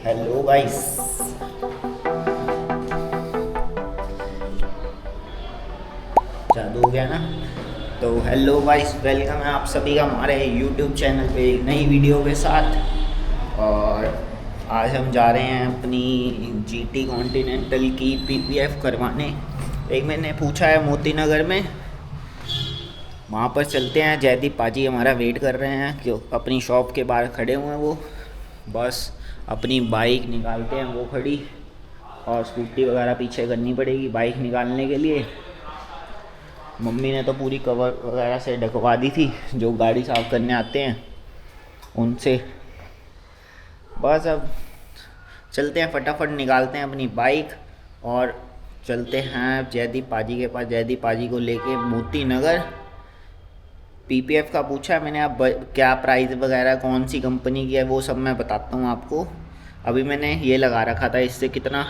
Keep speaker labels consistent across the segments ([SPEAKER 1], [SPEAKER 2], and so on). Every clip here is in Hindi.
[SPEAKER 1] Hello guys. जादू हो गया ना। तो हेलो गाइस, वेलकम है आप सभी का हमारे यूट्यूब चैनल पे एक नई वीडियो के साथ। और आज हम जा रहे हैं अपनी जीटी कॉन्टिनेंटल की पीपीएफ करवाने। एक मैंने पूछा है मोती नगर में, वहाँ पर चलते हैं। जयदीप पाजी हमारा वेट कर रहे हैं, क्यों अपनी शॉप के बाहर खड़े हुए हैं। वो बस अपनी बाइक निकालते हैं, वो खड़ी, और स्कूटी वगैरह पीछे करनी पड़ेगी बाइक निकालने के लिए। मम्मी ने तो पूरी कवर वगैरह से ढकवा दी थी, जो गाड़ी साफ़ करने आते हैं उनसे। बस अब चलते हैं, फटाफट निकालते हैं अपनी बाइक और चलते हैं जयदीप पाजी के पास। जयदीप पाजी को लेके मोती नगर। पीपीएफ का पूछा है मैंने, अब क्या प्राइस वगैरह कौन सी कंपनी की है वो सब मैं बताता हूँ आपको। अभी मैंने ये लगा रखा था, इससे कितना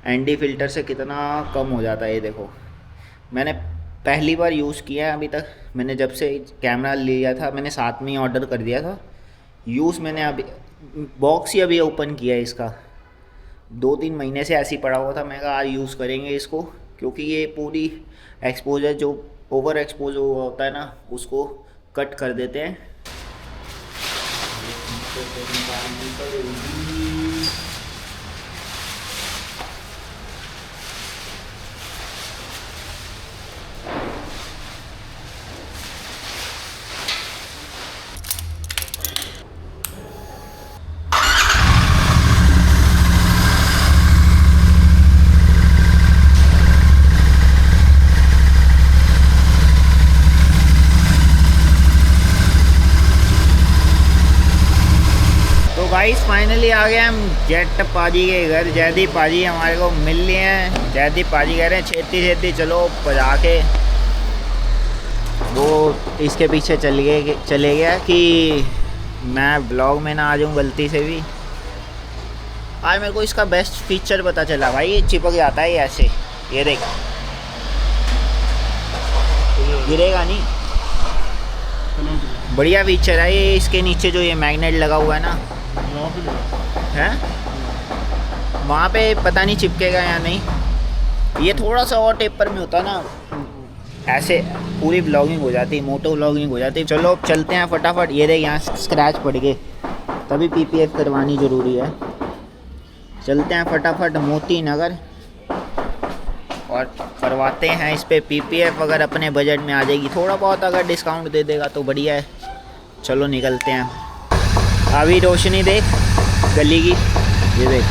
[SPEAKER 1] एनडी फ़िल्टर से कितना कम हो जाता है। ये देखो, मैंने पहली बार यूज़ किया है अभी तक। मैंने जब से कैमरा लिया था, मैंने साथ में ही ऑर्डर कर दिया था। यूज़ मैंने अभी बॉक्स ही अभी ओपन किया है इसका। 2-3 महीने से ऐसे ही पड़ा हुआ था। मैं कहा आज यूज़ करेंगे इसको, क्योंकि ये पूरी एक्सपोजर जो ओवर एक्सपोज हुआ होता है ना, उसको कट कर देते हैं। तो गाइस फाइनली आ गए हम जेट पाजी के घर। जयदीप पाजी हमारे को मिल लिए हैं। जयदीप पाजी कह रहे हैं छेती छेती चलो बजा के। वो इसके पीछे चले गया कि मैं ब्लॉग में ना आ जाऊँ गलती से भी। आज मेरे को इसका बेस्ट फीचर पता चला भाई, ये चिपक जाता है ये ऐसे। ये देख, गिरेगा नहीं। बढ़िया फीचर है ये। इसके नीचे जो ये मैग्नेट लगा हुआ है ना, है वहाँ पे पता नहीं चिपकेगा या नहीं। ये थोड़ा सा और टेपर में होता ना, ऐसे पूरी ब्लॉगिंग हो जाती, मोटो ब्लॉगिंग हो जाती। चलो अब चलते हैं फटाफट। ये देख यहाँ स्क्रैच पड़ गए, तभी पीपीएफ करवानी ज़रूरी है। चलते हैं फटाफट मोती नगर और करवाते हैं इस पे पीपीएफ। अगर अपने बजट में आ जाएगी, थोड़ा बहुत अगर डिस्काउंट दे देगा तो बढ़िया है। चलो निकलते हैं। अभी रोशनी देख गली की, ये देख,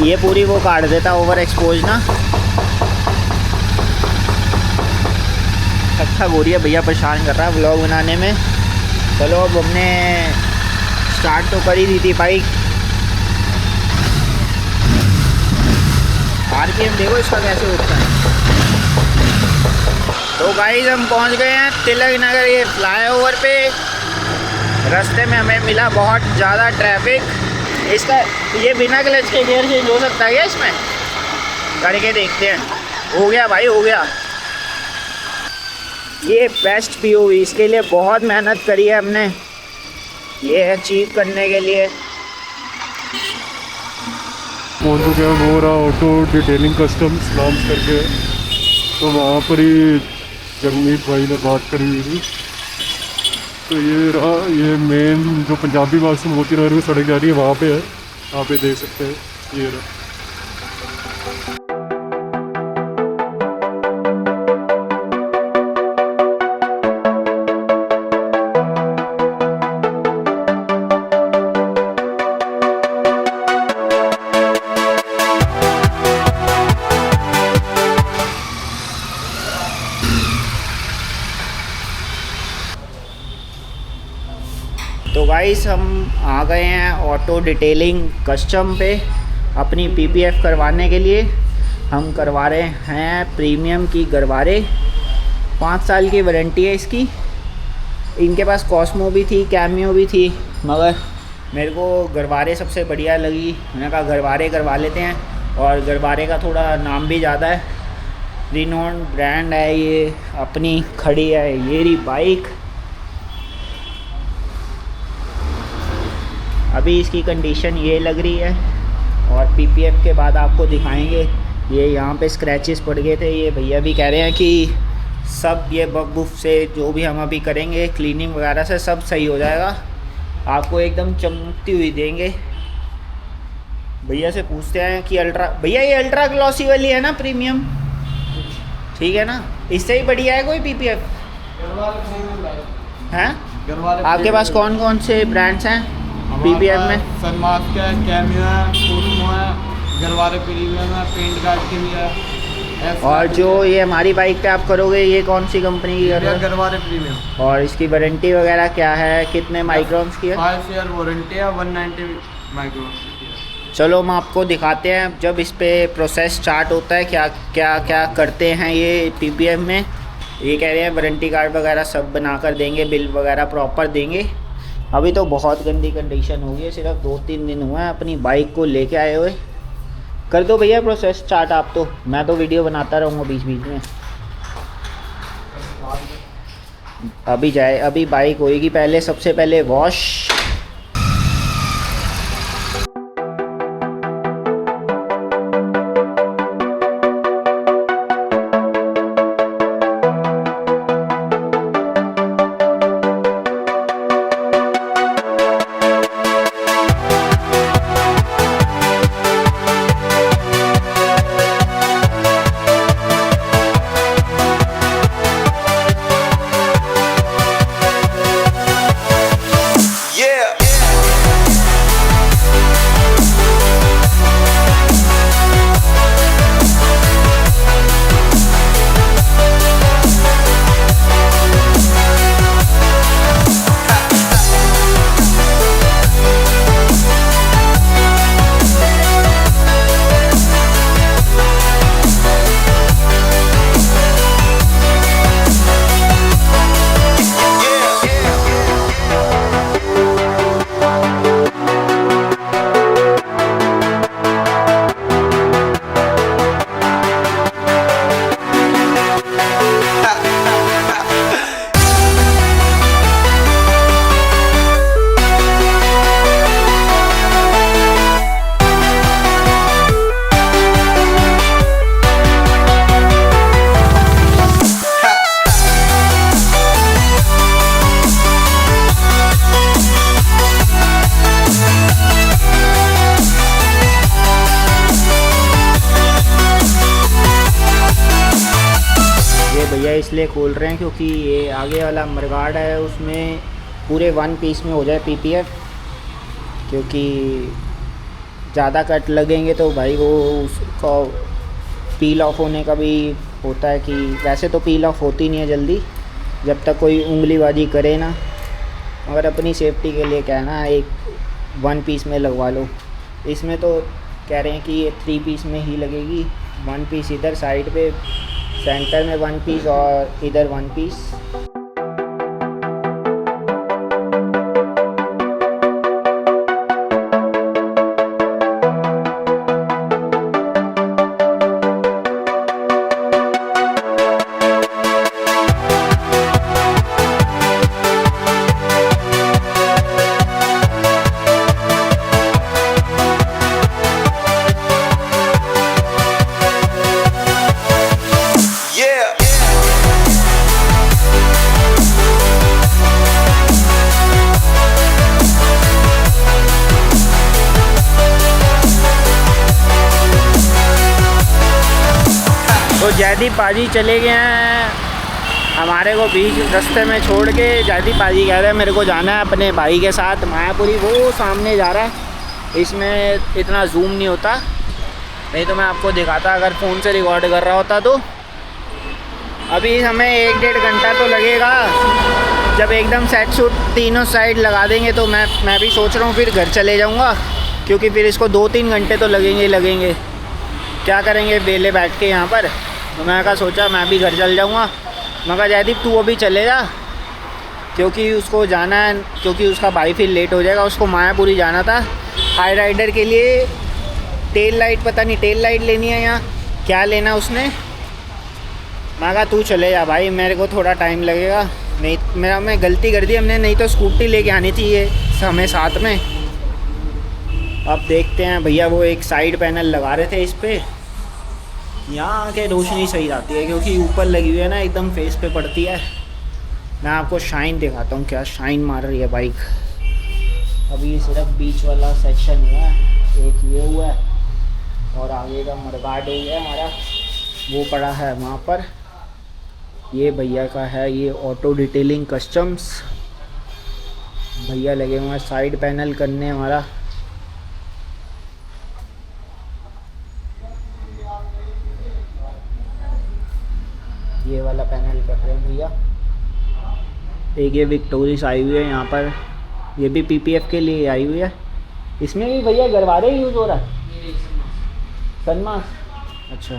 [SPEAKER 1] ये पूरी वो काट देता ओवर एक्सपोज ना। अच्छा गोरिया भैया परेशान कर रहा है व्लॉग बनाने में। चलो अब हमने स्टार्ट तो कर ही दी थी बाइक। आरपीएम देखो इसका कैसे उठता है। तो गाइस हम पहुंच गए हैं तिलक नगर, ये फ्लाईओवर पे। रास्ते में हमें मिला बहुत ज़्यादा ट्रैफिक। इसका ये बिना क्लच के गियर चेंज हो सकता है क्या इसमें? करके देखते हैं। हो गया भाई, हो गया। ये बेस्ट पीओवी, इसके लिए बहुत मेहनत करी है हमने ये अचीव करने के लिए।
[SPEAKER 2] कौन तो क्या वो रहा ऑटो डिटेलिंग कस्टम्स नाम करके, तो वहाँ पर ही जगमीत भाई ने बात करी हुई थी। तो ये रहा, ये मेन जो पंजाबी बाग से मोती नगर में सड़क जा रही है वहाँ पे है। यहाँ पे देख सकते हैं, ये रहा।
[SPEAKER 1] तो गाइस हम आ गए हैं ऑटो डिटेलिंग कस्टम पे अपनी पीपीएफ करवाने के लिए। हम करवा रहे हैं प्रीमियम की गरवारे। 5 साल की वारंटी है इसकी। इनके पास कॉस्मो भी थी, कैमियो भी थी, मगर मेरे को गरवारे सबसे बढ़िया लगी। मैंने कहा गरवारे करवा लेते हैं, और गरवारे का थोड़ा नाम भी ज़्यादा है, रिनोन ब्रांड है। ये अपनी खड़ी है, ये रही बाइक। अभी इसकी कंडीशन ये लग रही है, और पीपीएफ के बाद आपको दिखाएंगे। ये यहाँ पे स्क्रैचेस पड़ गए थे, ये भैया भी कह रहे हैं कि सब ये बग बुफ से जो भी हम अभी करेंगे क्लीनिंग वगैरह से सब सही हो जाएगा, आपको एकदम चमकती हुई देंगे। भैया से पूछते हैं कि भैया ये अल्ट्रा ग्लॉसी वाली है ना प्रीमियम, ठीक है ना, इससे ही बढ़िया है कोई पीपीएफ हैं? आपके पास कौन कौन से ब्रांड्स हैं पीपीएफ में?
[SPEAKER 3] सनमार्क है, कैमियो है, कोस्मो है, गरवारे प्रीमियम है, पेंट गार्ड के भी है।
[SPEAKER 1] और जो ये हमारी बाइक पे आप करोगे ये कौन सी कंपनी की कर रहे हो?
[SPEAKER 3] गरवारे प्रीमियम।
[SPEAKER 1] और इसकी वारंटी वगैरह क्या है, कितने माइक्रोन्स की है?
[SPEAKER 3] 5 ईयर वारंटी है, 190 माइक्रोन्स की है।
[SPEAKER 1] चलो हम आपको दिखाते हैं जब इस पे प्रोसेस स्टार्ट होता है क्या क्या क्या करते हैं ये पीपीएफ में। ये कह रहे हैं वारंटी कार्ड वगैरह सब बना कर देंगे, बिल वगैरह प्रॉपर देंगे। अभी तो बहुत गंदी कंडीशन हो गई है, सिर्फ 2-3 दिन हुए हैं अपनी बाइक को लेके आए हुए। कर दो भैया प्रोसेस स्टार्ट आप तो, मैं तो वीडियो बनाता रहूँगा बीच बीच में। अभी बाइक होएगी पहले, सबसे पहले वॉश। इसलिए खोल रहे हैं क्योंकि ये आगे वाला मरगार्ड है उसमें पूरे 1 पीस में हो जाए पीपीएफ, क्योंकि ज़्यादा कट लगेंगे तो भाई वो उसका पील ऑफ होने का भी होता है कि वैसे तो पील ऑफ होती नहीं है जल्दी जब तक कोई उंगलीबाजी करे ना, मगर अपनी सेफ्टी के लिए कहना एक 1 पीस में लगवा लो। इसमें तो कह रहे हैं कि ये 3 पीस में ही लगेगी, 1 पीस इधर साइड पे, सेंटर में 1 पीस और इधर 1 पीस। तो जयदीप पाजी चले गए हैं हमारे को बीच रास्ते में छोड़ के। जयदीप पाजी कह रहे हैं मेरे को जाना है अपने भाई के साथ मायापुरी, वो सामने जा रहा है। इसमें इतना जूम नहीं होता, नहीं तो मैं आपको दिखाता अगर फ़ोन से रिकॉर्ड कर रहा होता तो। अभी हमें 1-1.5 घंटा तो लगेगा, जब एकदम सेट सूट तीनों साइड लगा देंगे तो मैं भी सोच रहा हूँ फिर घर चले जाऊँगा, क्योंकि फिर इसको 2-3 घंटे तो लगेंगे। क्या करेंगे बेले बैठ के यहाँ पर, तो मैं कहा सोचा मैं भी घर चल जाऊँगा। मैं कहा जयदीप तू अभी चले जा, क्योंकि उसको जाना है, क्योंकि उसका भाई फिर लेट हो जाएगा। उसको मायापुरी जाना था हाई राइडर के लिए। टेल लाइट, पता नहीं टेल लाइट लेनी है या क्या लेना उसने। मैं कहा तू चले जा भाई, मेरे को थोड़ा टाइम लगेगा। नहीं मैं गलती कर दी हमने, नहीं तो स्कूटी लेके आनी थी ये हमें साथ में। अब देखते हैं भैया, वो एक साइड पैनल लगा रहे थे इस पे, यहाँ आके रोशनी सही आती है क्योंकि ऊपर लगी हुई है ना, एकदम फेस पे पड़ती है। मैं आपको शाइन दिखाता हूँ, क्या शाइन मार रही है बाइक। अभी सिर्फ बीच वाला सेक्शन हुआ है, एक ये हुआ है और आगे का मडगार्ड हो गया हमारा, वो पड़ा है वहाँ पर। ये भैया का है, ये ऑटो डिटेलिंग कस्टम्स, भैया लगे हुए हैं साइड पैनल करने हमारा। ये वाला पैनल कर रहे हैं भैया। एक ये विक्टोरिस आई हुई है यहाँ पर, ये भी पीपीएफ के लिए आई हुई है। इसमें भी भैया गरवारे यूज़ हो रहा है, सनमास। अच्छा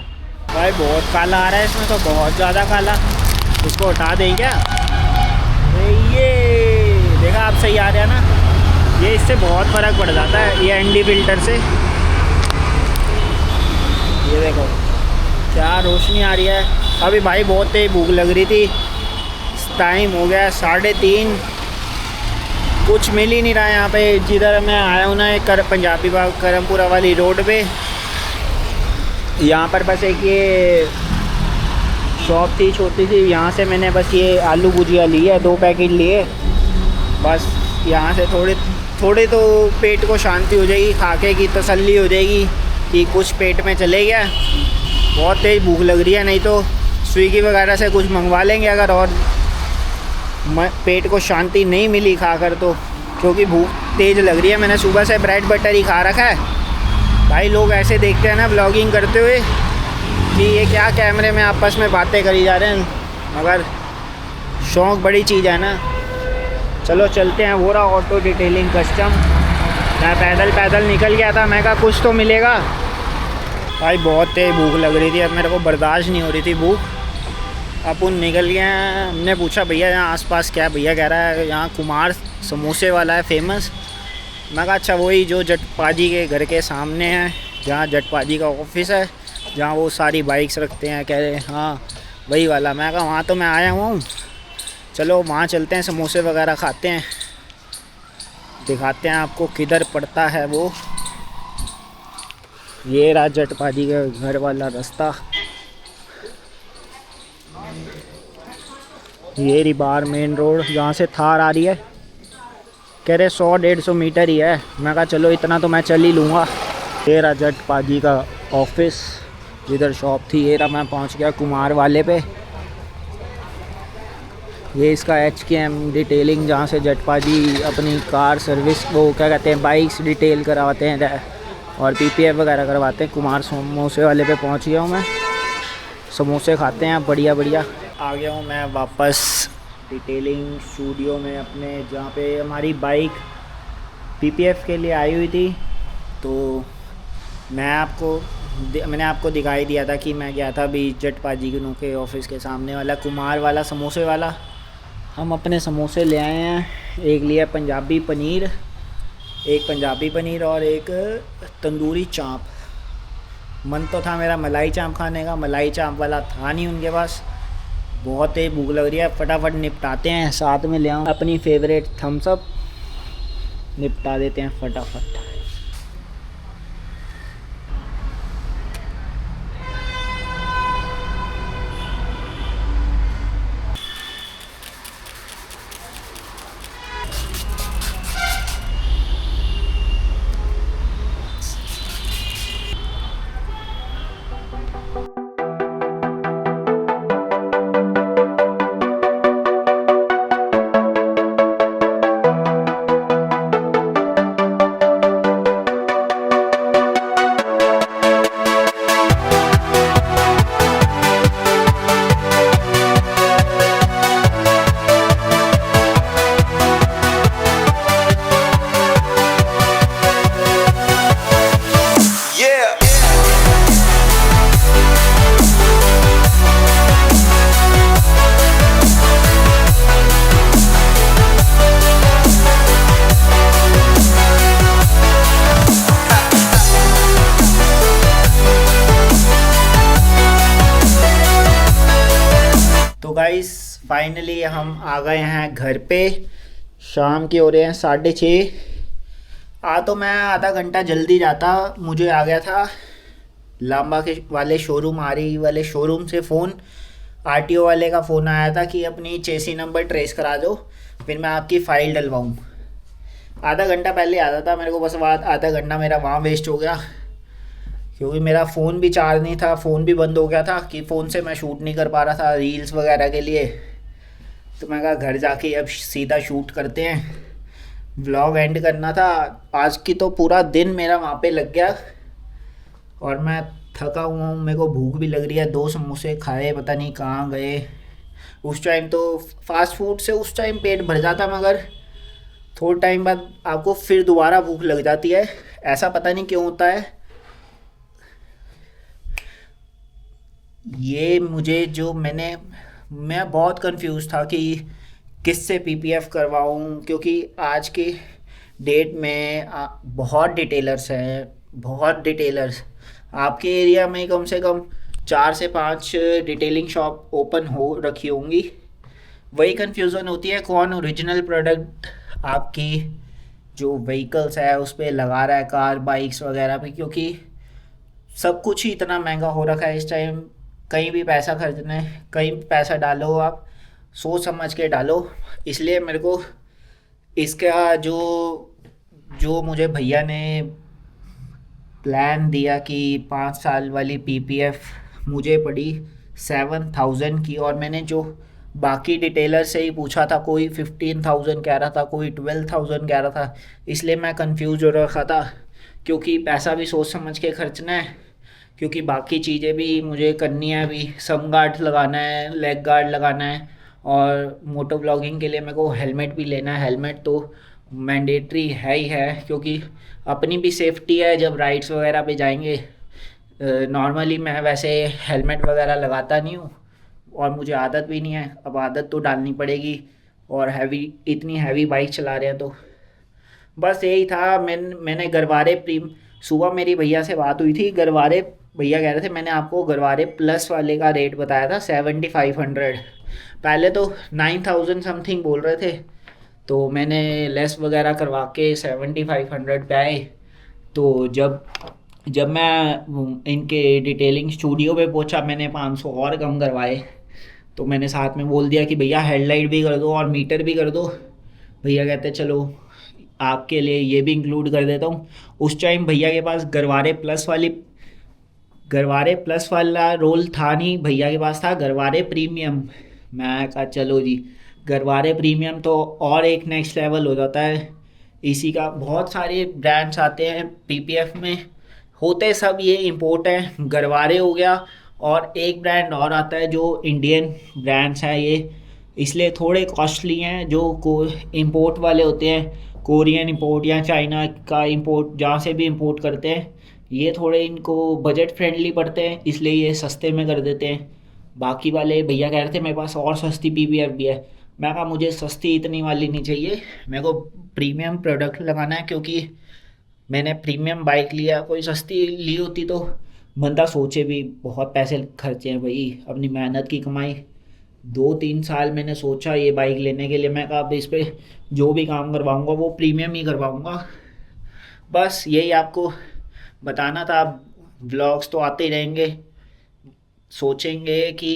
[SPEAKER 1] भाई बहुत काला आ रहा है इसमें तो, बहुत ज़्यादा काला। इसको हटा दें क्या? ये देखा आप, सही आ रहा है ना। ये इससे बहुत फ़र्क पड़ जाता है, ये एनडी फिल्टर से। ये देखो क्या रोशनी आ रही है। अभी भाई बहुत तेज भूख लग रही थी, टाइम हो गया 3:30, कुछ मिल ही नहीं रहा है यहाँ पे। जिधर मैं आया हूँ ना, एक पंजाबी बाग करमपुरा वाली रोड पे, यहाँ पर बस एक ये शॉप थी छोटी सी, यहाँ से मैंने बस ये आलू भुजिया ली है, 2 पैकेट लिए बस। यहाँ से थोड़े तो पेट को शांति हो जाएगी, खाके की तसल्ली हो जाएगी कि कुछ पेट में चले गया। बहुत तेज़ भूख लग रही है, नहीं तो स्विगी वगैरह से कुछ मंगवा लेंगे अगर और पेट को शांति नहीं मिली खाकर तो, क्योंकि भूख तेज़ लग रही है। मैंने सुबह से ब्रेड बटर ही खा रखा है। भाई लोग ऐसे देखते हैं ना व्लॉगिंग करते हुए कि ये क्या कैमरे में आपस में बातें करी जा रहे हैं, मगर शौक़ बड़ी चीज़ है ना। चलो चलते हैं। वो रहा ऑटो डिटेलिंग कस्टम। मैं पैदल निकल गया था, मैं कहा कुछ तो मिलेगा। भाई बहुत तेज़ भूख लग रही थी, अब मेरे को बर्दाश्त नहीं हो रही थी भूख। अपन निकल गए हैं। हमने पूछा भैया यहाँ आसपास क्या है, भैया कह रहा है यहाँ कुमार समोसे वाला है फेमस। मैं कहा अच्छा वही जो जटपाजी के घर के सामने है, जहाँ जटपाजी का ऑफिस है, जहाँ वो सारी बाइक्स रखते हैं। कह रहे हाँ वही वाला। मैं कहा वहाँ तो मैं आया हुआ हूँ, चलो वहाँ चलते हैं, समोसे वगैरह खाते हैं, दिखाते हैं आपको किधर पड़ता है वो। ये रहा जटपाजी का घर वाला रास्ता। ये रही बाहर मेन रोड, जहाँ से थार आ रही है। कह रहे 100-150 मीटर ही है। मैं कहा चलो इतना तो मैं चल ही लूँगा। ये रहा जटपाजी का ऑफिस, जिधर शॉप थी। ये रहा, मैं पहुँच गया कुमार वाले पे। ये इसका HKM डिटेलिंग, जहाँ से जटपाजी अपनी कार सर्विस, वो क्या कहते हैं, बाइक्स डिटेल करवाते हैं और PPF वगैरह करवाते हैं। कुमार समोसे वाले पे पहुँच गया हूँ मैं। समोसे खाते हैं बढ़िया बढ़िया। आ गया हूँ मैं वापस डिटेलिंग स्टूडियो में अपने, जहाँ पे हमारी बाइक PPF के लिए आई हुई थी। तो मैंने आपको दिखाई दिया था कि मैं गया था अभी जटपाजी के ऑफिस के सामने वाला कुमार वाला समोसे वाला। हम अपने समोसे ले आए हैं। एक लिया पंजाबी पनीर और एक तंदूरी चाँप। मन तो था मेरा मलाई चाँप खाने का, मलाई चाँप वाला था नहीं उनके पास। बहुत ही भूख लग रही है, फटाफट निपटाते हैं। साथ में ले आऊँ अपनी फेवरेट थम्स अप, निपटा देते हैं फटाफट। गाइस फाइनली हम आ गए हैं घर पे। शाम के हो रहे हैं 6:30 तो मैं आधा घंटा जल्दी जाता, मुझे आ गया था लांबा के वाले शोरूम, आरी वाले शोरूम से फ़ोन, आरटीओ वाले का फ़ोन आया था कि अपनी चेसी नंबर ट्रेस करा दो, फिर मैं आपकी फ़ाइल डलवाऊँ। आधा घंटा पहले आता था मेरे को, बस बात आधा घंटा मेरा वहाँ वेस्ट हो गया, क्योंकि मेरा फ़ोन भी चार्ज नहीं था, फ़ोन भी बंद हो गया था कि फ़ोन से मैं शूट नहीं कर पा रहा था रील्स वगैरह के लिए। तो मैं कहा घर जाके अब सीधा शूट करते हैं, व्लॉग एंड करना था आज की। तो पूरा दिन मेरा वहाँ पे लग गया और मैं थका हुआ हूँ, मेरे को भूख भी लग रही है। 2 समोसे खाए, पता नहीं कहाँ गए। उस टाइम तो फास्ट फूड से उस टाइम पेट भर जाता, मगर थोड़े टाइम बाद आपको फिर दोबारा भूख लग जाती है, ऐसा पता नहीं क्यों होता है। ये मुझे जो मैं बहुत कंफ्यूज था कि किससे पीपीएफ करवाऊँ, क्योंकि आज की डेट में बहुत डिटेलर्स हैं, बहुत डिटेलर्स। आपके एरिया में कम से कम 4 से 5 डिटेलिंग शॉप ओपन हो रखी होंगी। वही कंफ्यूजन होती है कौन ओरिजिनल प्रोडक्ट आपकी जो व्हीकल्स है उस पर लगा रहा है, कार बाइक्स वगैरह पे, क्योंकि सब कुछ ही इतना महंगा हो रखा है इस टाइम। कहीं भी पैसा खर्चना है, कहीं पैसा डालो आप सोच समझ के डालो। इसलिए मेरे को इसका जो जो मुझे भैया ने प्लान दिया कि 5 साल वाली पीपीएफ मुझे पड़ी 7,000 की, और मैंने जो बाकी डिटेलर से ही पूछा था, कोई 15,000 कह रहा था, कोई 12,000 कह रहा था। इसलिए मैं कंफ्यूज हो रखा था, क्योंकि पैसा भी सोच समझ के खर्चना है, क्योंकि बाकी चीज़ें भी मुझे करनी है। अभी सम गार्ड लगाना है, लेग गार्ड लगाना है, और मोटो ब्लॉगिंग के लिए मेरे को हेलमेट भी लेना है। हेलमेट तो मैंडेटरी है ही है, क्योंकि अपनी भी सेफ्टी है जब राइड्स वगैरह पे जाएंगे। नॉर्मली मैं वैसे हेलमेट वगैरह लगाता नहीं हूँ, और मुझे आदत भी नहीं है, अब आदत तो डालनी पड़ेगी। और इतनी हैवी बाइक चला रहे हैं तो बस यही था। मैंने गरवारे प्रीम सुबह मेरी भैया से बात हुई थी, गरवारे भैया कह रहे थे, मैंने आपको गरवारे प्लस वाले का रेट बताया था 7,500, पहले तो 9,000 समथिंग बोल रहे थे। तो मैंने लेस वगैरह करवा के 7,500 पे आए। तो जब जब मैं इनके डिटेलिंग स्टूडियो पे पहुंचा, मैंने 500 और कम करवाए। तो मैंने साथ में बोल दिया कि भैया हेडलाइट भी कर दो और मीटर भी कर दो। भैया कहते चलो आपके लिए ये भी इंक्लूड कर देता हूँ। उस टाइम भैया के पास गरवारे प्लस वाला रोल था नहीं, भैया के पास था गरवारे प्रीमियम। मैं कहा चलो जी, गरवारे प्रीमियम तो और एक नेक्स्ट लेवल हो जाता है। इसी का बहुत सारे ब्रांड्स आते हैं पीपीएफ में, होते सब ये इंपोर्ट है। गरवारे हो गया, और एक ब्रांड और आता है जो इंडियन ब्रांड्स हैं ये, इसलिए थोड़े कॉस्टली हैं। जो इंपोर्ट वाले होते हैं, कोरियन इंपोर्ट या चाइना का इंपोर्ट, जहाँ से भी इंपोर्ट करते हैं, ये थोड़े इनको बजट फ्रेंडली पड़ते हैं, इसलिए ये सस्ते में कर देते हैं। बाकी वाले भैया कह रहे थे मेरे पास और सस्ती पीपीएफ भी है। मैं कहा मुझे सस्ती इतनी वाली नहीं चाहिए, मेरे को प्रीमियम प्रोडक्ट लगाना है, क्योंकि मैंने प्रीमियम बाइक लिया। कोई सस्ती ली होती तो बंदा सोचे भी, बहुत पैसे खर्चे हैं भाई, अपनी मेहनत की कमाई। 2-3 साल मैंने सोचा ये बाइक लेने के लिए। मैं कहा अब इस पर जो भी काम करवाऊँगा वो प्रीमियम ही करवाऊँगा। बस यही आपको बताना था। व्लॉग्स तो आते ही रहेंगे, सोचेंगे कि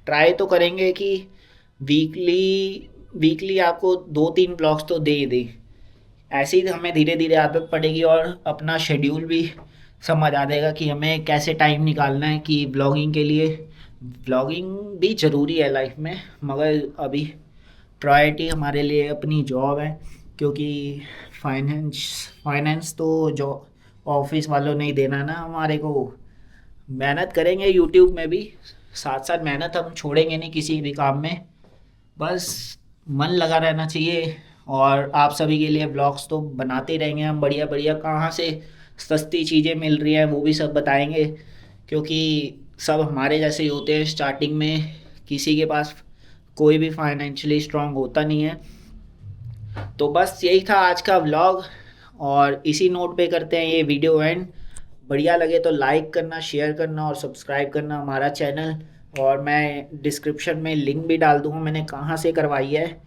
[SPEAKER 1] ट्राई तो करेंगे कि वीकली आपको 2-3 ब्लॉग्स तो दे ही दें। ऐसे ही हमें धीरे धीरे आदत पड़ेगी, और अपना शेड्यूल भी समझ आ जाएगा कि हमें कैसे टाइम निकालना है कि ब्लॉगिंग के लिए। ब्लॉगिंग भी ज़रूरी है लाइफ में, मगर अभी प्रायोरिटी हमारे लिए अपनी जॉब है, क्योंकि फाइनेंस तो जो ऑफिस वालों ने ही देना ना हमारे को। मेहनत करेंगे यूट्यूब में भी, साथ साथ मेहनत हम छोड़ेंगे नहीं किसी भी काम में, बस मन लगा रहना चाहिए। और आप सभी के लिए ब्लॉग्स तो बनाते ही रहेंगे हम, बढ़िया बढ़िया। कहाँ से सस्ती चीज़ें मिल रही हैं वो भी सब बताएंगे, क्योंकि सब हमारे जैसे ही होते हैं स्टार्टिंग में, किसी के पास कोई भी फाइनेंशियली स्ट्रांग होता नहीं है। तो बस यही था आज का व्लॉग, और इसी नोट पे करते हैं ये वीडियो एंड। बढ़िया लगे तो लाइक करना, शेयर करना और सब्सक्राइब करना हमारा चैनल। और मैं डिस्क्रिप्शन में लिंक भी डाल दूँगा मैंने कहाँ से करवाई है,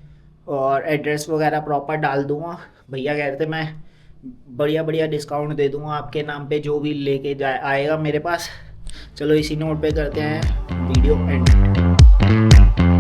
[SPEAKER 1] और एड्रेस वगैरह प्रॉपर डाल दूँगा। भैया कह रहे थे मैं बढ़िया बढ़िया डिस्काउंट दे दूंगा आपके नाम पे जो भी लेके जाए आएगा मेरे पास। चलो इसी नोट पे करते हैं वीडियो एंड।